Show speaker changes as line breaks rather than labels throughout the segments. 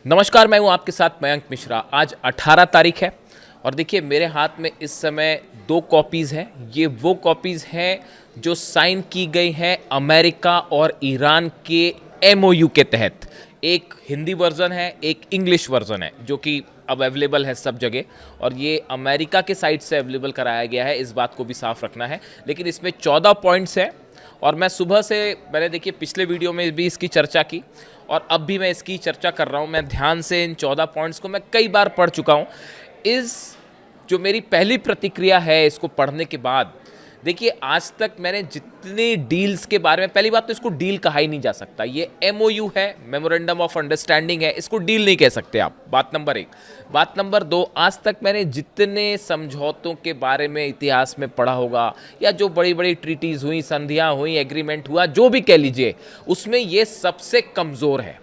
नमस्कार, मैं हूं आपके साथ मयंक मिश्रा। आज 18 तारीख है और देखिए मेरे हाथ में इस समय दो कॉपीज़ हैं। ये वो कॉपीज़ हैं जो साइन की गई हैं अमेरिका और ईरान के एमओयू के तहत। एक हिंदी वर्ज़न है, एक इंग्लिश वर्ज़न है जो कि अब अवेलेबल है सब जगह, और ये अमेरिका के साइड से अवेलेबल कराया गया है, इस बात को भी साफ रखना है। लेकिन इसमें 14 पॉइंट्स हैं और मैं सुबह से मैंने देखिए पिछले वीडियो में भी इसकी चर्चा की और अब भी मैं इसकी चर्चा कर रहा हूँ। मैं ध्यान से इन 14 पॉइंट्स को मैं कई बार पढ़ चुका हूँ। इस जो मेरी पहली प्रतिक्रिया है इसको पढ़ने के बाद, देखिए आज तक मैंने जितनी डील्स के बारे में, पहली बात तो इसको डील कहा ही नहीं जा सकता, ये एमओयू है, मेमोरेंडम ऑफ अंडरस्टैंडिंग है, इसको डील नहीं कह सकते आप। बात नंबर एक। बात नंबर दो, आज तक मैंने जितने समझौतों के बारे में इतिहास में पढ़ा होगा या जो बड़ी बड़ी ट्रीटीज हुई, संधियां हुई, एग्रीमेंट हुआ, जो भी कह लीजिए, उसमें ये सबसे कमज़ोर है।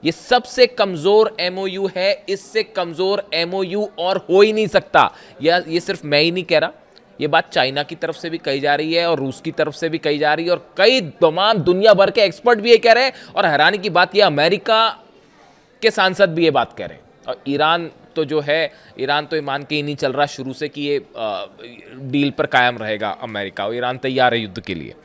ये सबसे कमज़ोर एमओयू है। इससे कमज़ोर एमओयू और हो ही नहीं सकता। या ये सिर्फ मैं ही नहीं कह रहा, ये बात चाइना की तरफ से भी कही जा रही है और रूस की तरफ से भी कही जा रही है और कई तमाम दुनिया भर के एक्सपर्ट भी ये कह रहे हैं। और हैरानी की बात ये, अमेरिका के सांसद भी ये बात कह रहे हैं। और ईरान तो जो है, ईरान तो ये मान के ही नहीं चल रहा शुरू से कि ये डील पर कायम रहेगा अमेरिका, और ईरान तैयार है युद्ध के लिए।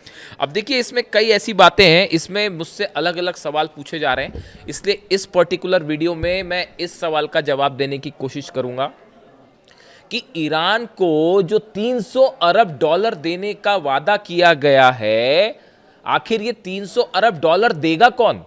अब देखिए इसमें कई ऐसी बातें हैं, इसमें मुझसे अलग अलग सवाल पूछे जा रहे हैं, इसलिए इस पर्टिकुलर वीडियो में मैं इस सवाल का जवाब देने की कोशिश करूंगा कि ईरान को जो 300 अरब डॉलर देने का वादा किया गया है, आखिर ये 300 अरब डॉलर देगा कौन?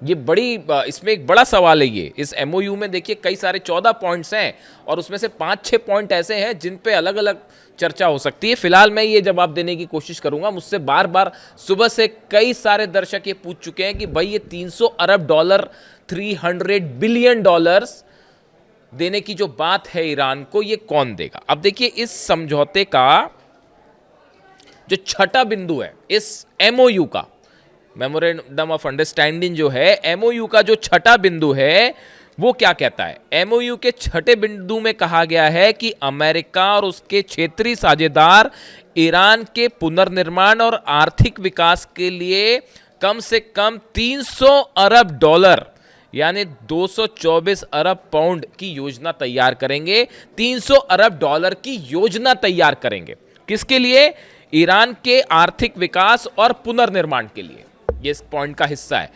ये बड़ी, इसमें एक बड़ा सवाल है ये। इस एमओयू में देखिए कई सारे 14 पॉइंट्स हैं और उसमें से 5-6 पॉइंट ऐसे हैं जिन पे अलग अलग चर्चा हो सकती है। फिलहाल मैं ये जवाब देने की कोशिश करूंगा। मुझसे बार बार सुबह से कई सारे दर्शक ये पूछ चुके हैं कि भाई ये 300 अरब डॉलर, 300 बिलियन डॉलर्स देने की जो बात है ईरान को, ये कौन देगा? अब देखिए इस समझौते का जो छठा बिंदु है, इस एमओयू का, मेमोरेंडम ऑफ अंडरस्टैंडिंग जो है, एमओयू का जो छठा बिंदु है वो क्या कहता है? एमओयू के छठे बिंदु में कहा गया है कि अमेरिका और उसके क्षेत्रीय साझेदार ईरान के पुनर्निर्माण और आर्थिक विकास के लिए कम से कम 300 अरब डॉलर यानी 224 अरब पाउंड की योजना तैयार करेंगे। 300 अरब डॉलर की योजना तैयार करेंगे। किसके लिए? ईरान के आर्थिक विकास और पुनर्निर्माण के लिए। ये इस पॉइंट का हिस्सा है।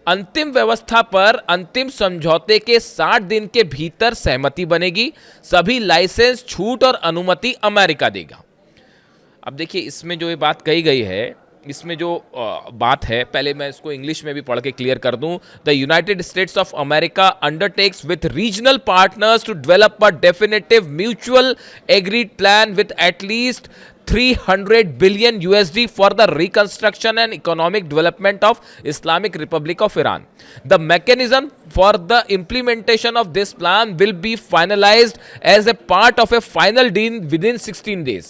अंतिम व्यवस्था पर अंतिम समझौते के 60 दिन के भीतर सहमति बनेगी। सभी लाइसेंस, छूट और अनुमति अमेरिका देगा। अब देखिए इसमें जो ये बात कही गई है, इसमें जो बात है, पहले मैं इसको इंग्लिश में भी पढ़ के क्लियर कर दूं। The United States of America undertakes with regional partners to develop a definitive mutual agreed plan with at least 300 billion USD for the reconstruction and economic development of Islamic Republic of Iran. The mechanism for the implementation of this plan will be finalized as a part of a final deal within 16 days.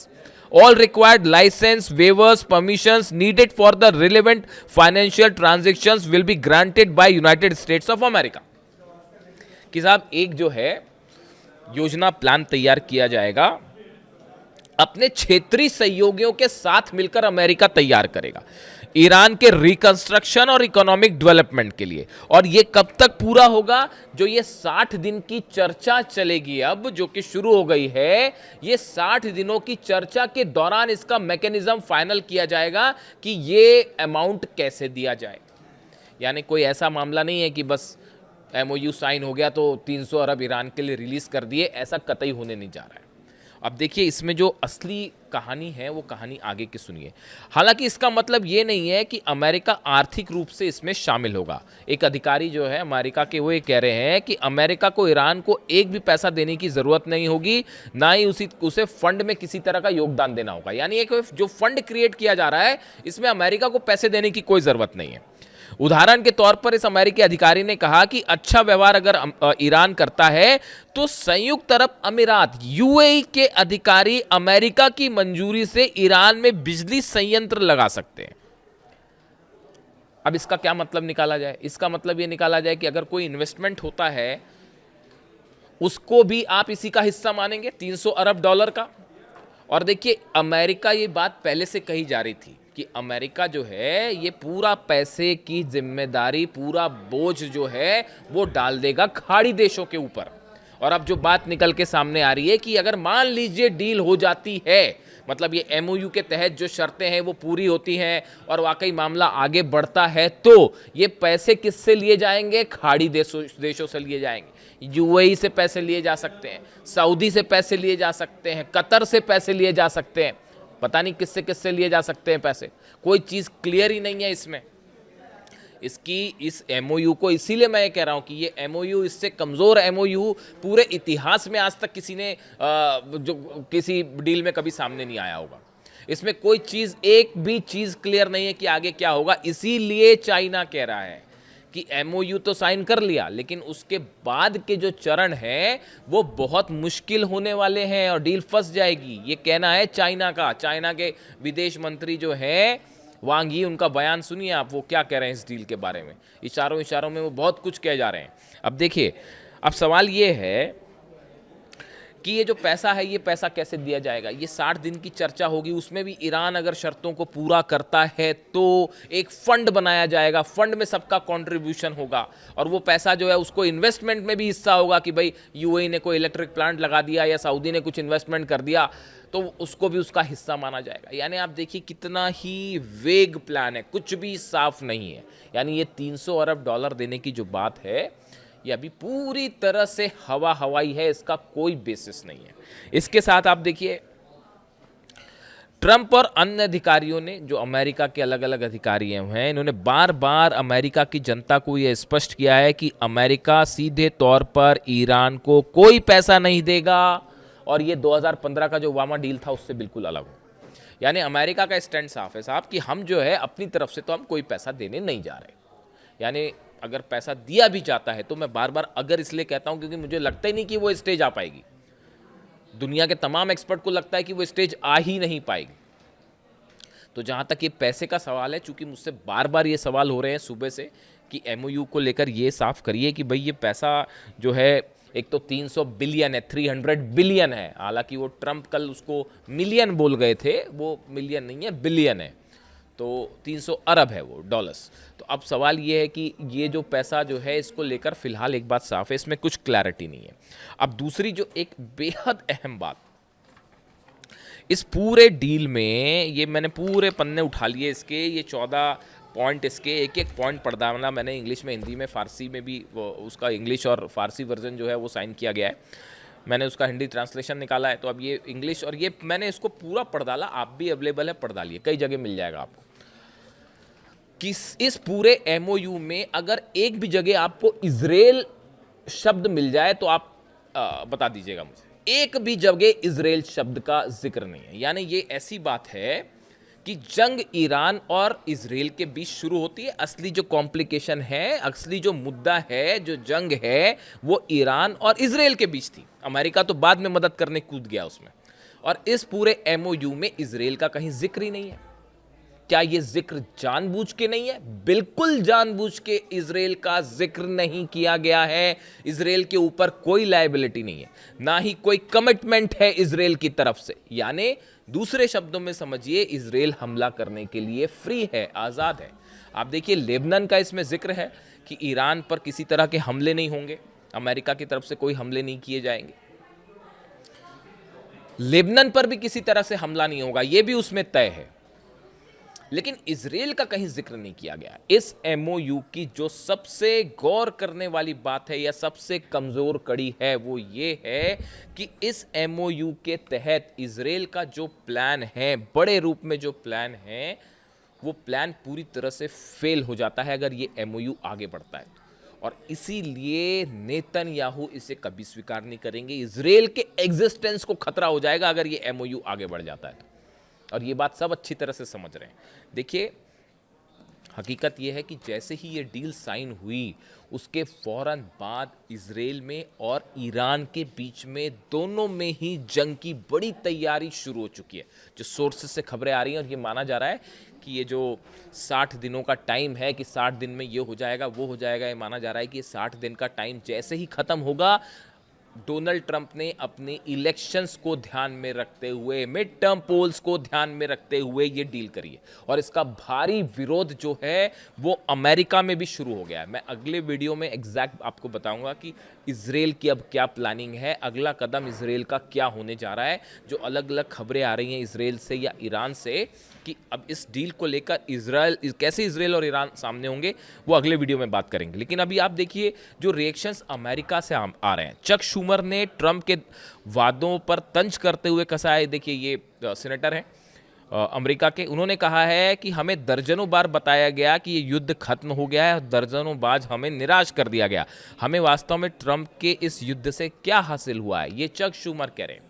All required license, waivers, permissions needed for the relevant financial transactions will be granted by United States of America. कि साहब एक जो है योजना plan तैयार किया जाएगा, अपने क्षेत्रीय सहयोगियों के साथ मिलकर अमेरिका तैयार करेगा ईरान के रिकंस्ट्रक्शन और इकोनॉमिक डेवलपमेंट के लिए। और ये कब तक पूरा होगा? जो ये 60 दिन की चर्चा चलेगी अब, जो कि शुरू हो गई है, ये 60 दिनों की चर्चा के दौरान इसका मैकेनिज्म फाइनल किया जाएगा कि ये अमाउंट कैसे दिया जाए। यानी कोई ऐसा मामला नहीं है कि बस एमओयू साइन हो गया तो 300 अरब ईरान के लिए रिलीज कर दिए, ऐसा कतई होने नहीं जा रहा है। अब देखिए इसमें जो असली कहानी है वो कहानी आगे की सुनिए। हालांकि इसका मतलब ये नहीं है कि अमेरिका आर्थिक रूप से इसमें शामिल होगा। एक अधिकारी जो है अमेरिका के, वो ये कह रहे हैं कि अमेरिका को ईरान को एक भी पैसा देने की जरूरत नहीं होगी, ना ही उसे फंड में किसी तरह का योगदान देना होगा। यानी एक जो फंड क्रिएट किया जा रहा है, इसमें अमेरिका को पैसे देने की कोई जरूरत नहीं है। उदाहरण के तौर पर इस अमेरिकी अधिकारी ने कहा कि अच्छा व्यवहार अगर ईरान करता है तो संयुक्त अरब अमीरात यूएई के अधिकारी अमेरिका की मंजूरी से ईरान में बिजली संयंत्र लगा सकते हैं। अब इसका क्या मतलब निकाला जाए? इसका मतलब यह निकाला जाए कि अगर कोई इन्वेस्टमेंट होता है उसको भी आप इसी का हिस्सा मानेंगे, 300 अरब डॉलर का। और देखिए अमेरिका, ये बात पहले से कही जा रही थी कि अमेरिका जो है ये पूरा पैसे की जिम्मेदारी, पूरा बोझ जो है वो डाल देगा खाड़ी देशों के ऊपर। और अब जो बात निकल के सामने आ रही है कि अगर मान लीजिए डील हो जाती है, मतलब ये एमओयू के तहत जो शर्तें हैं वो पूरी होती हैं और वाकई मामला आगे बढ़ता है, तो ये पैसे किससे लिए जाएंगे? खाड़ी देशों से लिए जाएंगे। यूएई से पैसे लिए जा सकते हैं, सऊदी से पैसे लिए जा सकते हैं, कतर से पैसे लिए जा सकते हैं, पता नहीं किससे किससे लिए जा सकते हैं पैसे। कोई चीज़ क्लियर ही नहीं है इसमें। इस एमओयू को, इसीलिए मैं ये कह रहा हूं कि ये एमओयू, इससे कमज़ोर एमओयू पूरे इतिहास में आज तक किसी ने जो किसी डील में कभी सामने नहीं आया होगा। इसमें कोई चीज़, एक भी चीज़ क्लियर नहीं है कि आगे क्या होगा। इसीलिए चाइना कह रहा है कि एमओयू तो साइन कर लिया, लेकिन उसके बाद के जो चरण हैं वो बहुत मुश्किल होने वाले हैं और डील फंस जाएगी। ये कहना है चाइना का। चाइना के विदेश मंत्री जो है वांग यी, उनका बयान सुनिए आप, वो क्या कह रहे हैं इस डील के बारे में। इशारों इशारों में वो बहुत कुछ कह जा रहे हैं। अब देखिए, अब सवाल ये है कि ये जो पैसा है, ये पैसा कैसे दिया जाएगा? ये 60 दिन की चर्चा होगी, उसमें भी ईरान अगर शर्तों को पूरा करता है तो एक फंड बनाया जाएगा, फंड में सबका कंट्रीब्यूशन होगा और वो पैसा जो है उसको इन्वेस्टमेंट में भी हिस्सा होगा कि भाई यूएई ने कोई इलेक्ट्रिक प्लांट लगा दिया या सऊदी ने कुछ इन्वेस्टमेंट कर दिया तो उसको भी उसका हिस्सा माना जाएगा। यानी आप देखिए कितना ही वेग प्लान है, कुछ भी साफ नहीं है। यानी ये 300 अरब डॉलर देने की जो बात है ये अभी पूरी तरह से हवा हवाई है, इसका कोई बेसिस नहीं है। इसके साथ आप देखिए ट्रंप और अन्य अधिकारियों ने, जो अमेरिका के अलग अलग अधिकारी हैं, इन्होंने बार बार अमेरिका की जनता को यह स्पष्ट किया है कि अमेरिका सीधे तौर पर ईरान को कोई पैसा नहीं देगा और ये 2015 का जो ओबामा डील था उससे बिल्कुल अलग हो। यानी अमेरिका का स्टैंड साफ है साहब कि हम जो है अपनी तरफ से तो हम कोई पैसा देने नहीं जा रहे। यानी अगर पैसा दिया भी जाता है तो मैं बार बार अगर इसलिए कहता हूं क्योंकि मुझे लगता ही नहीं कि वो स्टेज आ पाएगी। दुनिया के तमाम एक्सपर्ट को लगता है कि वो स्टेज आ ही नहीं पाएगी। तो जहां तक ये पैसे का सवाल है, चूंकि मुझसे बार बार ये सवाल हो रहे हैं सुबह से कि एमओयू को लेकर ये साफ करिए कि भाई ये पैसा जो है, एक तो 300 बिलियन है, 300 बिलियन है। हालांकि वो ट्रंप कल उसको मिलियन बोल गए थे, वो मिलियन नहीं है, बिलियन है, तो 300 अरब है वो डॉलर्स। तो अब सवाल ये है कि ये जो पैसा जो है इसको लेकर फिलहाल एक बात साफ है, इसमें कुछ क्लैरिटी नहीं है। अब दूसरी जो एक बेहद अहम बात इस पूरे डील में, ये मैंने पूरे पन्ने उठा लिए इसके, ये 14 पॉइंट, इसके एक एक पॉइंट पढ़ डालना मैंने इंग्लिश में, हिंदी में, फारसी में भी, वो उसका इंग्लिश और फारसी वर्जन जो है वो साइन किया गया है। मैंने उसका हिंदी ट्रांसलेशन निकाला है, तो अब ये इंग्लिश और ये मैंने इसको पूरा पढ़ डाला। आप भी अवेलेबल है, पढ़ डालिए, कई जगह मिल जाएगा आपको कि इस पूरे एमओयू में अगर एक भी जगह आपको इजराइल शब्द मिल जाए तो आप बता दीजिएगा मुझे। एक भी जगह इजराइल शब्द का जिक्र नहीं है। यानी ये ऐसी बात है कि जंग ईरान और इजराइल के बीच शुरू होती है। असली जो कॉम्प्लिकेशन है, असली जो मुद्दा है, जो जंग है, वो ईरान और इजराइल के बीच थी। अमेरिका तो बाद में मदद करने कूद गया उसमें। और इस पूरे एमओयू में इजराइल का कहीं जिक्र ही नहीं है। क्या यह जिक्र जानबूझ के नहीं है? बिल्कुल जानबूझ के इजराइल का जिक्र नहीं किया गया है। इजराइल के ऊपर कोई लायबिलिटी नहीं है, ना ही कोई कमिटमेंट है इजराइल की तरफ से। यानी दूसरे शब्दों में समझिए, इजराइल हमला करने के लिए फ्री है, आजाद है। आप देखिए लेबनान का इसमें जिक्र है कि ईरान पर किसी तरह के हमले नहीं होंगे, अमेरिका की तरफ से कोई हमले नहीं किए जाएंगे। लेबनान पर भी किसी तरह से हमला नहीं होगा, यह भी उसमें तय है। लेकिन इजराइल का कहीं जिक्र नहीं किया गया। इस एमओयू की जो सबसे गौर करने वाली बात है या सबसे कमजोर कड़ी है वो ये है कि इस एमओयू के तहत इजराइल का जो प्लान है, बड़े रूप में जो प्लान है, वो प्लान पूरी तरह से फेल हो जाता है अगर ये एमओयू आगे बढ़ता है। और इसीलिए नेतन्याहू इसे कभी स्वीकार नहीं करेंगे। इजराइल के एग्जिस्टेंस को खतरा हो जाएगा अगर ये एमओयू आगे बढ़ जाता है तो। और ये बात सब अच्छी तरह से समझ रहे हैं। देखिए हकीकत यह है कि जैसे ही ये डील साइन हुई उसके फौरन बाद इजराइल में और ईरान के बीच में, दोनों में ही जंग की बड़ी तैयारी शुरू हो चुकी है। जो सोर्सेस से खबरें आ रही हैं और ये माना जा रहा है कि ये जो 60 दिनों का टाइम है कि 60 दिन में ये हो जाएगा वो हो जाएगा, ये माना जा रहा है कि ये 60 दिन का टाइम जैसे ही ख़त्म होगा डोनाल्ड ट्रंप ने अपने इलेक्शंस को ध्यान में रखते हुए, मिड टर्म पोल्स को ध्यान में रखते हुए ये डील करी है और इसका भारी विरोध जो है वो अमेरिका में भी शुरू हो गया है। मैं अगले वीडियो में एग्जैक्ट आपको बताऊंगा कि इजराइल की अब क्या प्लानिंग है, अगला कदम इजराइल का क्या होने जा रहा है। जो अलग अलग खबरें आ रही हैं इजराइल से या ईरान से कि अब इस डील को लेकर कैसे इजराइल और ईरान सामने होंगे, वो अगले वीडियो में बात करेंगे। लेकिन अभी आप देखिए जो रिएक्शंस अमेरिका से आ रहे हैं। चक शूमर ने ट्रंप के वादों पर तंज करते हुए कहा है, देखिए ये सीनेटर हैं अमेरिका के, उन्होंने कहा है कि हमें दर्जनों बार बताया गया कि ये युद्ध खत्म हो गया है, दर्जनों बार हमें निराश कर दिया गया। हमें वास्तव में ट्रंप के इस युद्ध से क्या हासिल हुआ है, ये चक शूमर कह रहे हैं।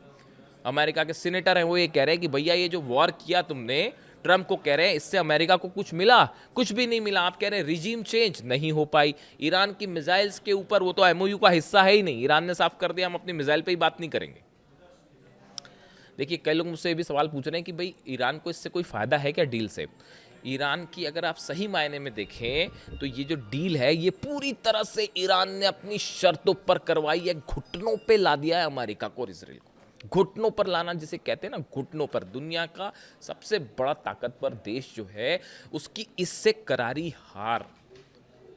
अमेरिका के सीनेटर हैं, वो ये कह रहे हैं कि भैया ये जो वॉर किया तुमने, ट्रंप को कह रहे हैं इससे अमेरिका को कुछ मिला? कुछ भी नहीं मिला। आप कह रहे हैं रिजीम चेंज नहीं हो पाई। ईरान की मिसाइल्स के ऊपर, वो तो एमओयू का हिस्सा है ही नहीं, ईरान ने साफ कर दिया हम अपनी मिसाइल पे ही बात नहीं करेंगे। देखिए कई लोग मुझसे ये भी सवाल पूछ रहे हैं कि भाई ईरान को इससे कोई फायदा है क्या डील से? ईरान की अगर आप सही मायने में देखें तो ये जो डील है ये पूरी तरह से ईरान ने अपनी शर्तों पर करवाई है, घुटनों पे ला दिया है अमेरिका को और इजराइल को। घुटनों पर लाना जिसे कहते हैं ना, घुटनों पर। दुनिया का सबसे बड़ा ताकतवर देश जो है उसकी इससे करारी हार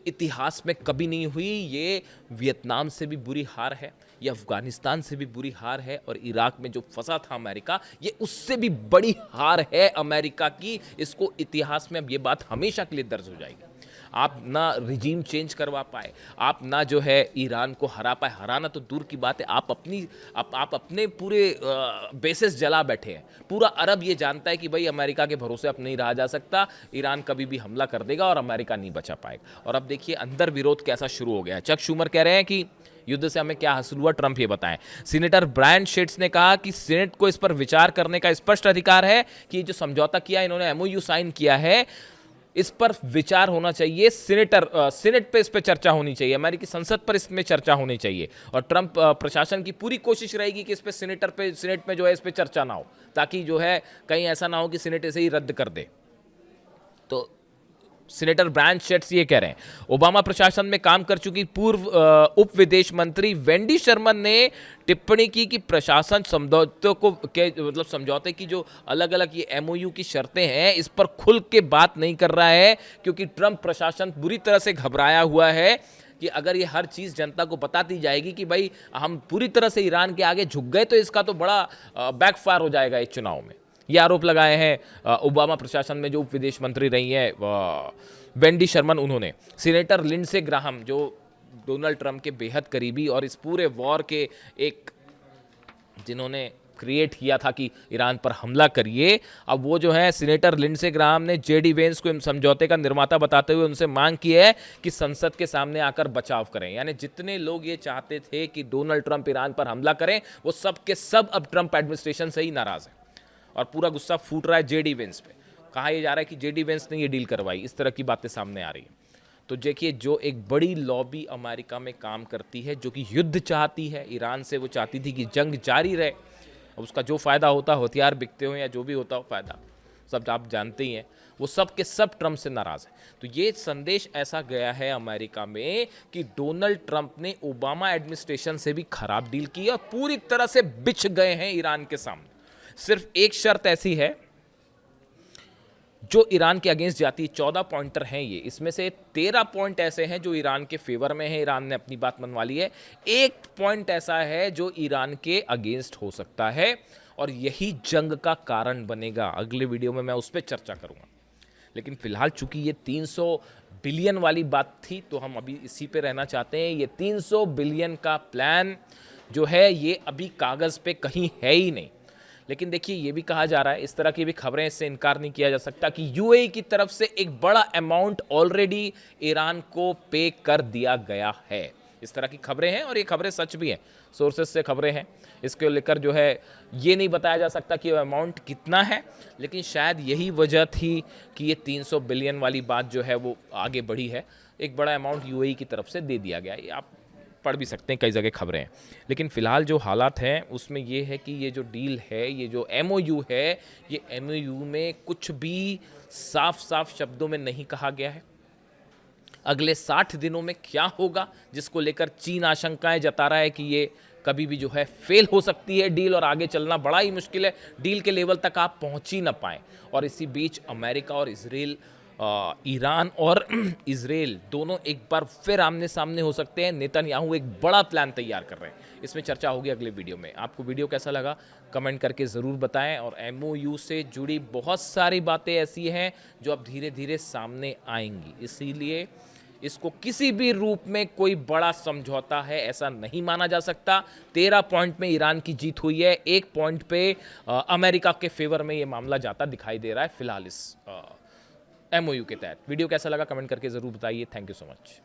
इतिहास में कभी नहीं हुई। ये वियतनाम से भी बुरी हार है, ये अफगानिस्तान से भी बुरी हार है, और इराक में जो फंसा था अमेरिका, ये उससे भी बड़ी हार है अमेरिका की। इसको इतिहास में अब ये बात हमेशा के लिए दर्ज हो जाएगी। आप ना रिजीम चेंज करवा पाए, आप ना जो है ईरान को हरा पाए। हराना तो दूर की बात है, आप अपने पूरे बेसिस जला बैठे हैं। पूरा अरब ये जानता है कि भाई अमेरिका के भरोसे अब नहीं रहा जा सकता, ईरान कभी भी हमला कर देगा और अमेरिका नहीं बचा पाएगा। और अब देखिए अंदर विरोध कैसा शुरू हो गया है। चक शूमर कह रहे हैं कि युद्ध से हमें क्या हासिल हुआ, ट्रंप ये बताएं। सीनेटर ब्रायन शेट्स ने कहा कि सीनेट को इस पर विचार करने का स्पष्ट अधिकार है कि ये जो समझौता किया, इन्होंने एमओयू साइन किया है, इस पर विचार होना चाहिए। सीनेट पे इस पे चर्चा होनी चाहिए, अमेरिकी संसद पर इसमें चर्चा होनी चाहिए। और ट्रंप प्रशासन की पूरी कोशिश रहेगी कि इस पे सीनेट में जो है इस पे चर्चा ना हो, ताकि जो है कहीं ऐसा ना हो कि सीनेट इसे ही रद्द कर दे। तो सीनेटर ब्रायन शेट्स ये कह रहे हैं। ओबामा प्रशासन में काम कर चुकी पूर्व उप विदेश मंत्री वेंडी शर्मन ने टिप्पणी की कि प्रशासन समझौते की जो अलग अलग ये एमओयू की शर्तें हैं इस पर खुल के बात नहीं कर रहा है, क्योंकि ट्रंप प्रशासन बुरी तरह से घबराया हुआ है कि अगर ये हर चीज़ जनता को बताती जाएगी कि भाई हम पूरी तरह से ईरान के आगे झुक गए, तो इसका तो बड़ा बैकफायर हो जाएगा इस चुनाव में। ये आरोप लगाए हैं ओबामा प्रशासन में जो उप विदेश मंत्री रही हैं वेंडी शर्मन, उन्होंने। सीनेटर लिंडसे ग्राहम जो डोनाल्ड ट्रंप के बेहद करीबी और इस पूरे वॉर के एक जिन्होंने क्रिएट किया था कि ईरान पर हमला करिए, अब वो जो है सीनेटर लिंडसे ग्राहम ने जेडी वेंस को समझौते का निर्माता बताते हुए उनसे मांग की है कि संसद के सामने आकर बचाव करें। यानी जितने लोग ये चाहते थे कि डोनाल्ड ट्रंप ईरान पर हमला करें, वो सब के सब अब ट्रंप एडमिनिस्ट्रेशन से ही नाराज है और पूरा गुस्सा फूट रहा है जेडी वेंस पे। कहा यह जा रहा है कि जेडी वेंस ने ये डील करवाई, इस तरह की बातें सामने आ रही हैं। तो देखिए जो एक बड़ी लॉबी अमेरिका में काम करती है, जो कि युद्ध चाहती है ईरान से, वो चाहती थी कि जंग जारी रहे। अब उसका जो फ़ायदा होता, हथियार बिकते हो या जो भी होता हो फ़ायदा, सब आप जानते ही हैं, वो सब के सब ट्रंप से नाराज़ है। तो ये संदेश ऐसा गया है अमेरिका में कि डोनाल्ड ट्रंप ने ओबामा एडमिनिस्ट्रेशन से भी खराब डील की और पूरी तरह से बिछ गए हैं ईरान के सामने। सिर्फ एक शर्त ऐसी है जो ईरान के अगेंस्ट जाती है। 14 पॉइंटर हैं ये, इसमें से 13 पॉइंट ऐसे हैं जो ईरान के फेवर में है, ईरान ने अपनी बात मनवा ली है। एक पॉइंट ऐसा है जो ईरान के अगेंस्ट हो सकता है और यही जंग का कारण बनेगा। अगले वीडियो में मैं उस पर चर्चा करूंगा। लेकिन फिलहाल चूंकि ये 300 बिलियन वाली बात थी, तो हम अभी इसी पे रहना चाहते हैं। ये 300 बिलियन का प्लान जो है ये अभी कागज़ पे कहीं है ही नहीं। लेकिन देखिए ये भी कहा जा रहा है, इस तरह की भी खबरें, इससे इनकार नहीं किया जा सकता कि यूएई की तरफ से एक बड़ा अमाउंट ऑलरेडी ईरान को पे कर दिया गया है। इस तरह की खबरें हैं और ये खबरें सच भी हैं, सोर्सेज से खबरें हैं। इसके लेकर जो है ये नहीं बताया जा सकता कि अमाउंट कितना है, लेकिन शायद यही वजह थी कि ये 300 बिलियन वाली बात जो है वो आगे बढ़ी है। एक बड़ा अमाउंट यूएई की तरफ से दे दिया गया, ये आप पढ़ भी सकते हैं, कई जगह खबरें हैं। लेकिन फ़िलहाल जो हालात हैं उसमें ये है कि ये जो डील है, ये जो एमओयू है, ये एमओयू में कुछ भी साफ साफ शब्दों में नहीं कहा गया है। अगले 60 दिनों में क्या होगा, जिसको लेकर चीन आशंकाएं जता रहा है कि ये कभी भी जो है फेल हो सकती है डील और आगे चलना बड़ा ही मुश्किल है, डील के लेवल तक आप पहुंच ही ना पाएँ। और इसी बीच अमेरिका और इसराइल, ईरान और इसराइल दोनों एक बार फिर आमने सामने हो सकते हैं। नेतन्याहू एक बड़ा प्लान तैयार कर रहे हैं, इसमें चर्चा होगी अगले वीडियो में। आपको वीडियो कैसा लगा कमेंट करके ज़रूर बताएं। और MOU से जुड़ी बहुत सारी बातें ऐसी हैं जो अब धीरे धीरे सामने आएंगी, इसीलिए इसको किसी भी रूप में कोई बड़ा समझौता है ऐसा नहीं माना जा सकता। 13 पॉइंट में ईरान की जीत हुई है, 1 पॉइंट पे अमेरिका के फेवर में ये मामला जाता दिखाई दे रहा है फिलहाल इस MOU के तहत। वीडियो कैसा लगा कमेंट करके ज़रूर बताइए। Thank you so much.